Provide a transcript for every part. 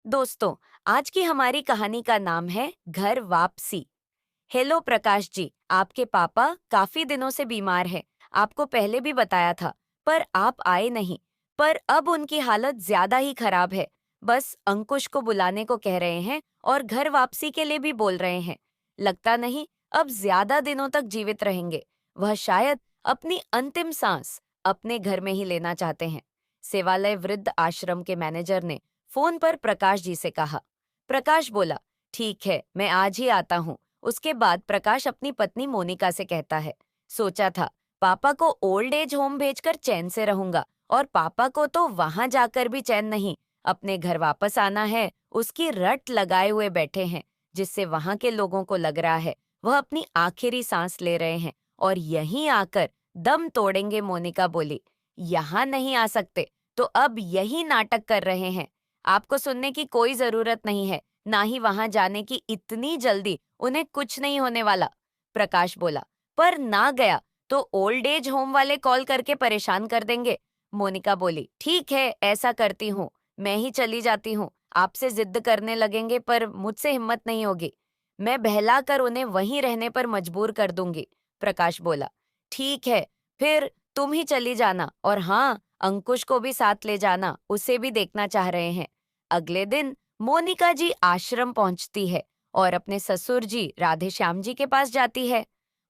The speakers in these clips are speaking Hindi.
दोस्तों, आज की हमारी कहानी का नाम है घर वापसी। हेलो प्रकाश जी, आपके पापा काफी दिनों से बीमार हैं। आपको पहले भी बताया था, पर आप आए नहीं। पर अब उनकी हालत ज्यादा ही खराब है। बस अंकुश को बुलाने को कह रहे हैं और घर वापसी के लिए भी बोल रहे हैं। लगता नहीं अब ज्यादा दिनों तक जीवित रहेंगे। वह शायद अपनी अंतिम सांस अपने घर में ही लेना चाहते हैं। सेवालय वृद्ध आश्रम के मैनेजर ने फोन पर प्रकाश जी से कहा। प्रकाश बोला, ठीक है, मैं आज ही आता हूँ। उसके बाद प्रकाश अपनी पत्नी मोनिका से कहता है, सोचा था पापा को ओल्ड एज होम भेजकर चैन से रहूंगा, और पापा को तो वहां जाकर भी चैन नहीं। अपने घर वापस आना है, उसकी रट लगाए हुए बैठे हैं, जिससे वहां के लोगों को लग रहा है वह अपनी आखिरी सांस ले रहे हैं और यहीं आकर दम तोड़ेंगे। मोनिका बोली, यहाँ नहीं आ सकते तो अब यही नाटक कर रहे हैं। आपको सुनने की कोई जरूरत नहीं है, ना ही वहां जाने की। इतनी जल्दी उन्हें कुछ नहीं होने वाला। प्रकाश बोला, पर ना गया तो ओल्ड एज होम वाले कॉल करके परेशान कर देंगे। मोनिका बोली, ठीक है, ऐसा करती हूँ, मैं ही चली जाती हूँ। आपसे जिद करने लगेंगे पर मुझसे हिम्मत नहीं होगी। मैं बहला कर उन्हें वहीं रहने पर मजबूर कर दूंगी। प्रकाश बोला, ठीक है, फिर तुम ही चली जाना, और हाँ, अंकुश को भी साथ ले जाना, उसे भी देखना चाह रहे हैं। अगले दिन मोनिका जी आश्रम पहुंचती है और अपने ससुर जी राधे श्याम जी के पास जाती है।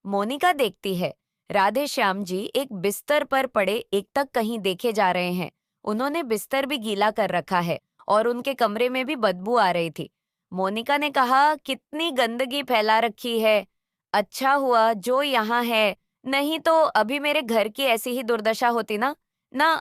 मोनिका देखती है राधे श्याम जी एक बिस्तर पर पड़े एकटक कहीं देखे जा रहे हैं। उन्होंने बिस्तर भी गीला कर रखा है और उनके कमरे में भी बदबू आ रही थी। मोनिका ने कहा, कितनी गंदगी फैला रखी है। अच्छा हुआ जो यहाँ है, नहीं तो अभी मेरे घर की ऐसी ही दुर्दशा होती ना।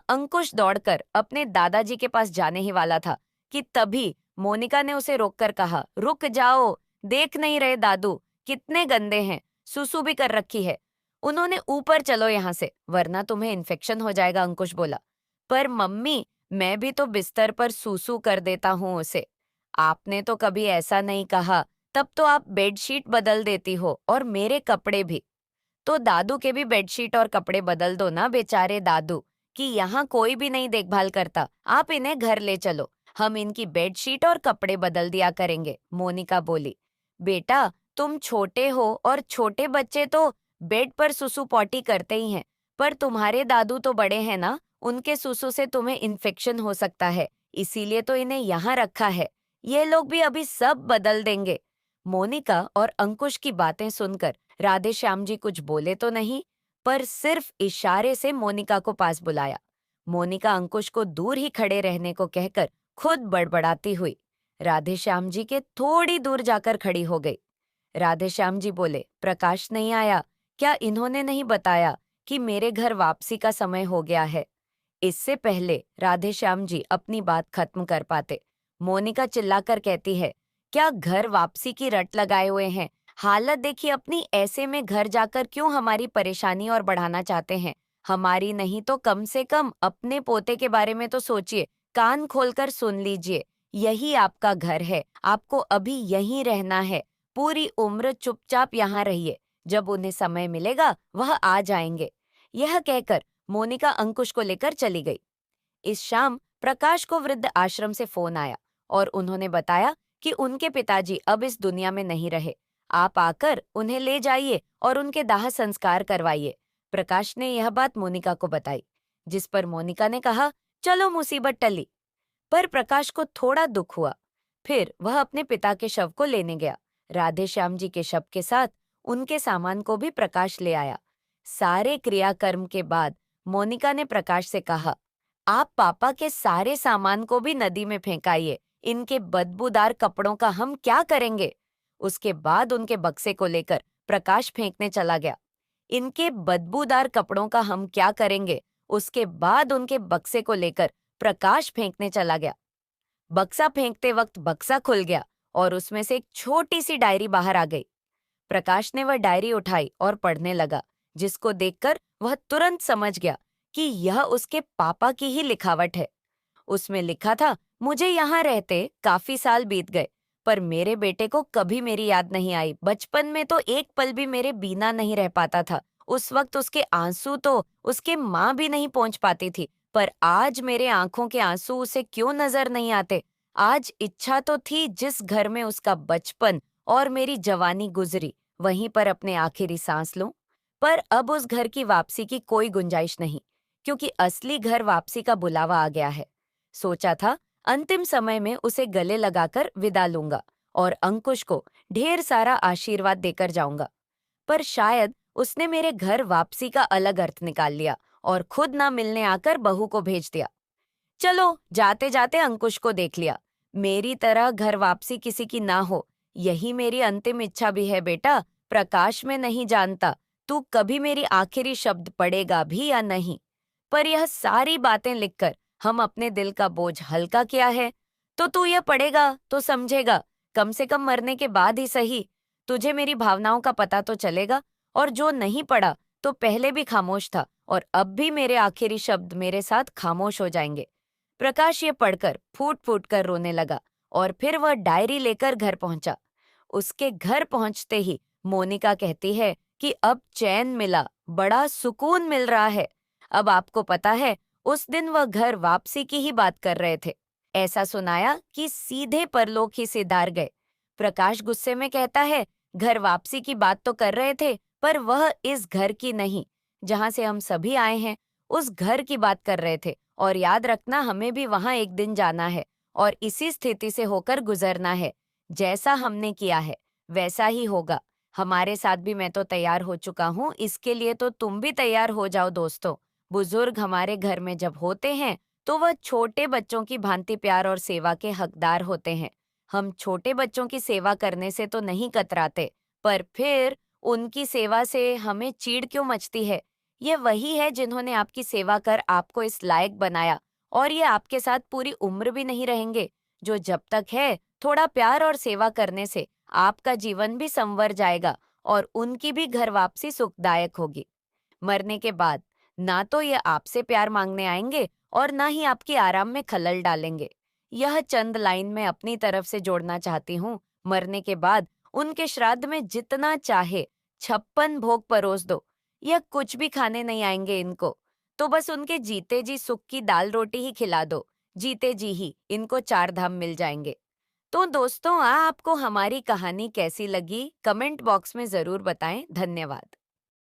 अंकुश दौड़कर अपने दादाजी के पास जाने ही वाला था कि तभी मोनिका ने उसे रोककर कहा, रुक जाओ, देख नहीं रहे दादू, कितने गंदे हैं, सुसु भी कर रखी है। उन्होंने ऊपर चलो यहाँ से, वरना तुम्हें इन्फेक्शन हो जाएगा, अंकुश बोला। पर मम्मी, मैं भी तो बिस्तर पर सूसू कर देता हूँ उसे। आपने तो कभी ऐसा नहीं कहा, तब तो आप बेडशीट बदल देती हो और मेरे कपड़े भी। तो दादू के भी बेडशीट और कपड़े बदल दो ना, बेचारे दादू, कि यहाँ कोई भी नहीं देखभाल करता। आप इन्हें घर ले चलो, हम इनकी बेडशीट और कपड़े बदल दिया करेंगे। मोनिका बोली, बेटा, तुम छोटे हो और छोटे बच्चे तो बेड पर सुसु पॉटी करते ही हैं, पर तुम्हारे दादू तो बड़े हैं ना, उनके सुसु से तुम्हें इन्फेक्शन हो सकता है, इसीलिए तो इन्हें यहाँ रखा है। ये लोग भी अभी सब बदल देंगे। मोनिका और अंकुश की बातें सुनकर राधे श्याम जी कुछ बोले तो नहीं, पर सिर्फ इशारे से मोनिका को पास बुलाया। मोनिका अंकुश को दूर ही खड़े रहने को कहकर खुद बड़बड़ाती हुई राधे श्याम जी के थोड़ी दूर जाकर खड़ी हो गई। राधे श्याम जी बोले, प्रकाश नहीं आया क्या? इन्होंने नहीं बताया कि मेरे घर वापसी का समय हो गया है? इससे पहले राधे श्याम जी अपनी बात खत्म कर पाते, मोनिका चिल्लाकर कहती है, क्या घर वापसी की रट लगाए हुए हैं? हालत देखिए अपनी, ऐसे में घर जाकर क्यों हमारी परेशानी और बढ़ाना चाहते हैं? हमारी नहीं तो कम से कम अपने पोते के बारे में तो सोचिए, कान खोलकर सुन लीजिए। यही आपका घर है, आपको अभी यहीं रहना है। पूरी उम्र चुपचाप यहाँ रहिए, जब उन्हें समय मिलेगा वह आ जाएंगे। यह कहकर मोनिका अंकुश को लेकर चली गई। इस शाम प्रकाश को वृद्ध आश्रम से फोन आया और उन्होंने बताया कि उनके पिताजी अब इस दुनिया में नहीं रहे। आप आकर उन्हें ले जाइए और उनके दाह संस्कार करवाइए। प्रकाश ने यह बात मोनिका को बताई, जिस पर मोनिका ने कहा, चलो मुसीबत टली। पर प्रकाश को थोड़ा दुख हुआ। फिर वह अपने पिता के शव को लेने गया। राधे श्याम जी के शव के साथ उनके सामान को भी प्रकाश ले आया। सारे क्रियाकर्म के बाद मोनिका ने प्रकाश से कहा, आप पापा के सारे सामान को भी नदी में फेंकाइए, इनके बदबूदार कपड़ों का हम क्या करेंगे? उसके बाद उनके बक्से को लेकर प्रकाश फेंकने चला गया। इनके बदबूदार कपड़ों का हम क्या करेंगे? उसके बाद उनके बक्से को लेकर प्रकाश फेंकने चला गया। बक्सा फेंकते वक्त बक्सा खुल गया और उसमें से एक छोटी सी डायरी बाहर आ गई। प्रकाश ने वह डायरी उठाई और पढ़ने लगा, जिसको देखकर वह तुरंत समझ गया कि यह उसके पापा की ही लिखावट है। उसमें लिखा था, मुझे यहाँ रहते काफी साल बीत गए, पर मेरे बेटे को कभी मेरी याद नहीं आई। बचपन में तो एक पल भी मेरे बिना नहीं रह पाता था। उस वक्त उसके आंसू तो उसके माँ भी नहीं पहुंच पाती थी, पर आज मेरे आंखों के आंसू उसे क्यों नजर नहीं आते? आज इच्छा तो थी जिस घर में उसका बचपन और मेरी जवानी गुजरी वहीं पर अपने आखिरी सांस लूं, पर अब उस घर की वापसी की कोई गुंजाइश नहीं, क्योंकि असली घर वापसी का बुलावा आ गया है। सोचा था अंतिम समय में उसे गले लगाकर विदा लूंगा और अंकुश को ढेर सारा आशीर्वाद देकर जाऊंगा, पर शायद उसने मेरे घर वापसी का अलग अर्थ निकाल लिया और खुद ना मिलने आकर बहू को भेज दिया। चलो जाते जाते अंकुश को देख लिया। मेरी तरह घर वापसी किसी की ना हो, यही मेरी अंतिम इच्छा भी है बेटा। प्रकाश में नहीं जानता तू कभी मेरी आखिरी शब्द पढ़ेगा भी या नहीं, पर यह सारी बातें लिखकर हम अपने दिल का बोझ हल्का किया है, तो तू यह पढ़ेगा तो समझेगा, कम से कम मरने के बाद ही सही। तुझे मेरी भावनाओं का पता तो चलेगा, और जो नहीं पढ़ा तो पहले भी खामोश था और अब भी मेरे आखिरी शब्द मेरे साथ खामोश हो जाएंगे। प्रकाश ये पढ़कर फूट फूट कर रोने लगा और फिर वह डायरी लेकर घर पहुंचा। उसके घर पहुंचते ही मोनिका कहती है कि अब चैन मिला, बड़ा सुकून मिल रहा है। अब आपको पता है, उस दिन वह घर वापसी की ही बात कर रहे थे। ऐसा सुनाया कि सीधे परलोक ही सिधार गए। प्रकाश गुस्से में कहता है, घर वापसी की बात तो कर रहे थे, पर वह इस घर की नहीं, जहां से हम सभी आए हैं, उस घर की बात कर रहे थे। और याद रखना, हमें भी वहां एक दिन जाना है और इसी स्थिति से होकर गुजरना है। जैसा हमने किया है वैसा ही होगा। हमारे साथ भी मैं तो तैयार हो चुका हूँ, इसके लिए तो तुम भी तैयार हो जाओ दोस्तों। बुजुर्ग हमारे घर में जब होते हैं तो वह छोटे बच्चों की भांति प्यार और सेवा के हकदार होते हैं। हम छोटे बच्चों की सेवा करने से तो नहीं कतराते, पर फिर उनकी सेवा से हमें चीड़ क्यों मचती है? ये वही है जिन्होंने आपकी सेवा कर आपको इस लायक बनाया, और ये आपके साथ पूरी उम्र भी नहीं रहेंगे। जो जब तक है, थोड़ा प्यार और सेवा करने से आपका जीवन भी संवर जाएगा और उनकी भी घर वापसी सुखदायक होगी। मरने के बाद ना तो ये आपसे प्यार मांगने आएंगे और ना ही आपके आराम में खलल डालेंगे। यह चंद लाइन मैं अपनी तरफ से जोड़ना चाहती हूँ। मरने के बाद उनके श्राद्ध में जितना चाहे 56 भोग परोस दो, यह कुछ भी खाने नहीं आएंगे इनको। तो बस उनके जीते जी सुख की दाल रोटी ही खिला दो, जीते जी ही इनको 4 धाम मिल जाएंगे। तो दोस्तों, आपको हमारी कहानी कैसी लगी? कमेंट बॉक्स में जरूर बताएं। धन्यवाद।